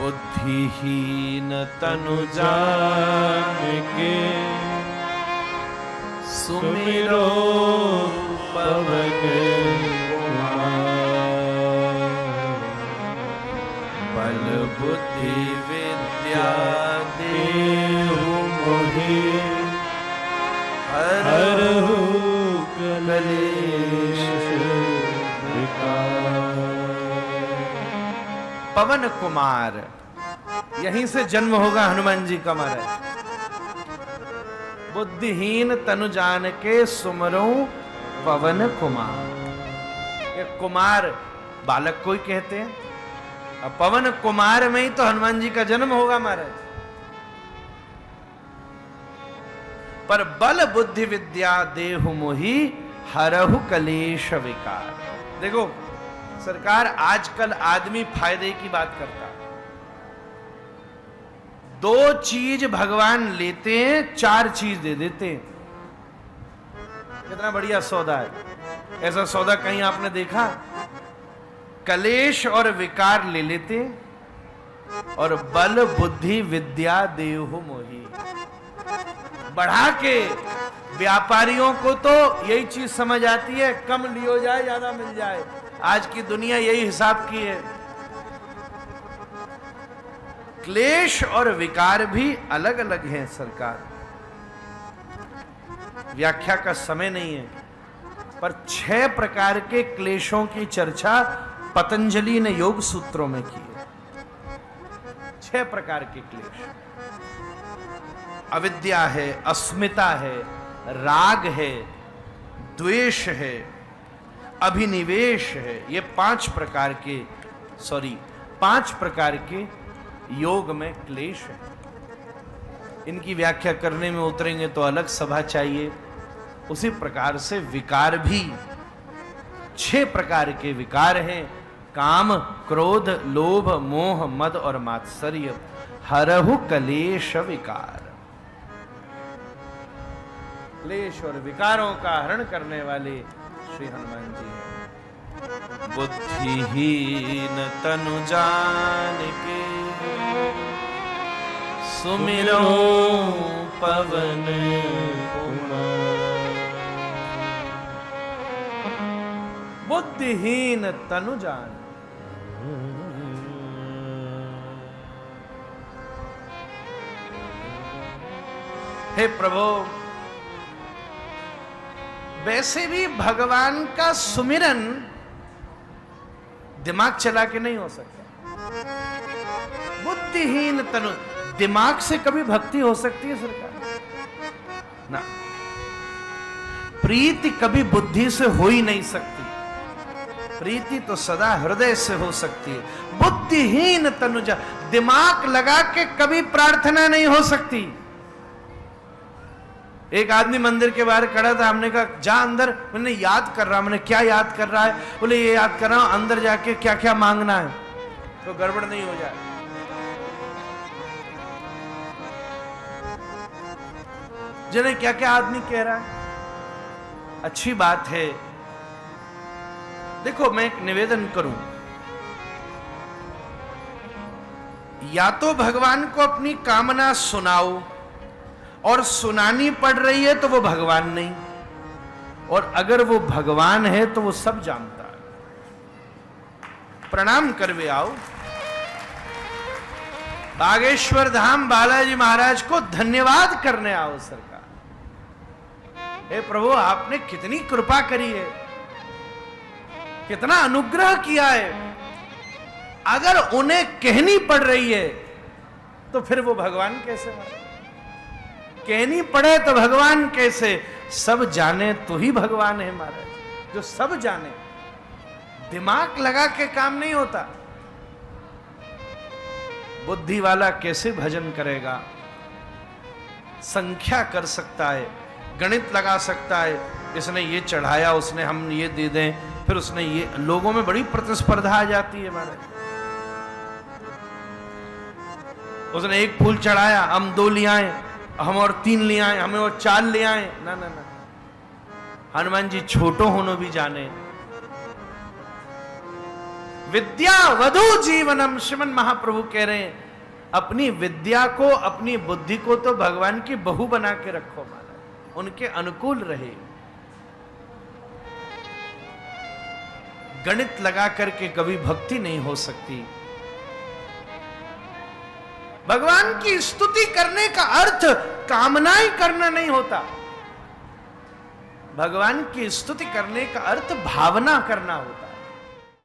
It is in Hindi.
बुद्धिहीन तनु जानिके सुमिरो पवन कुमार। बल बुद्धि विद्या देहु मोहि हरहु कलेश विकार। पवन कुमार, यहीं से जन्म होगा हनुमान जी का महाराज। बुद्धिहीन तनु जान के सुमरो पवन कुमार। ये कुमार बालक को ही कहते हैं, अब पवन कुमार में ही तो हनुमान जी का जन्म होगा महाराज। पर बल बुद्धि विद्या देहु मोहि हरहु कलेश विकार। देखो सरकार, आजकल आदमी फायदे की बात करता है। दो चीज भगवान लेते हैं, चार चीज दे देते हैं। कितना बढ़िया सौदा है। ऐसा सौदा कहीं आपने देखा? कलेश और विकार ले लेते हैं और बल बुद्धि विद्या देहु मोहि बढ़ा के। व्यापारियों को तो यही चीज समझ आती है, कम लियो जाए ज्यादा मिल जाए। आज की दुनिया यही हिसाब की है। क्लेश और विकार भी अलग अलग हैं सरकार, व्याख्या का समय नहीं है। पर 6 प्रकार के क्लेशों की चर्चा पतंजलि ने योग सूत्रों में की है। 6 प्रकार के क्लेश। अविद्या है, अस्मिता है, राग है, द्वेष है, अभिनिवेश है। ये 5 प्रकार के योग में क्लेश है। इनकी व्याख्या करने में उतरेंगे तो अलग सभा चाहिए। उसी प्रकार से विकार भी 6 प्रकार के विकार हैं। काम, क्रोध, लोभ, मोह, मद और मात्सर्य। हरहु कलेश विकार। क्लेश और विकारों का हरण करने वाले श्री हनुमान जी हैं। बुद्धिहीन तनु जानिके सुमिरो पवन कुमार। बुद्धिहीन तनु जान। हे प्रभु, वैसे भी भगवान का सुमिरन दिमाग चला के नहीं हो सकता। बुद्धिहीन तनु, दिमाग से कभी भक्ति हो सकती है सरकार? ना। प्रीति कभी बुद्धि से हो ही नहीं सकती। प्रीति तो सदा हृदय से हो सकती है। बुद्धिहीन तनुजा, दिमाग लगा के कभी प्रार्थना नहीं हो सकती। एक आदमी मंदिर के बाहर खड़ा था, हमने कहा जा अंदर। मैंने याद कर रहा। मैंने क्या याद कर रहा है? बोले ये याद कर रहा हूं अंदर जाके क्या क्या मांगना है तो गड़बड़ नहीं हो जाए। जाने क्या क्या आदमी कह रहा है। अच्छी बात है। देखो मैं एक निवेदन करूं, या तो भगवान को अपनी कामना सुनाओ, और सुनानी पड़ रही है तो वो भगवान नहीं, और अगर वो भगवान है तो वो सब जानता है। प्रणाम करवे आओ। बागेश्वर धाम बालाजी महाराज को धन्यवाद करने आओ सरकार। हे प्रभु, आपने कितनी कृपा करी है, कितना अनुग्रह किया है। अगर उन्हें कहनी पड़ रही है तो फिर वो भगवान कैसे मारे? कहनी पड़े तो भगवान कैसे? सब जाने तो ही भगवान है महाराज। जो सब जाने, दिमाग लगा के काम नहीं होता। बुद्धि वाला कैसे भजन करेगा? संख्या कर सकता है, गणित लगा सकता है। इसने ये चढ़ाया, उसने हम ये दे दें, फिर उसने ये। लोगों में बड़ी प्रतिस्पर्धा आ जाती है महाराज। उसने एक फूल चढ़ाया, हम 2 ले आए, हम और 3 ले आए, हमें और 4 ले आए। ना ना ना, हनुमान जी छोटो होनो भी जाने। विद्या वधु जीवनम, श्रीमन महाप्रभु कह रहे हैं अपनी विद्या को, अपनी बुद्धि को तो भगवान की बहू बना के रखो महाराज, उनके अनुकूल रहे। गणित लगा करके कभी भक्ति नहीं हो सकती। भगवान की स्तुति करने का अर्थ कामनाएं करना नहीं होता। भगवान की स्तुति करने का अर्थ भावना करना होता।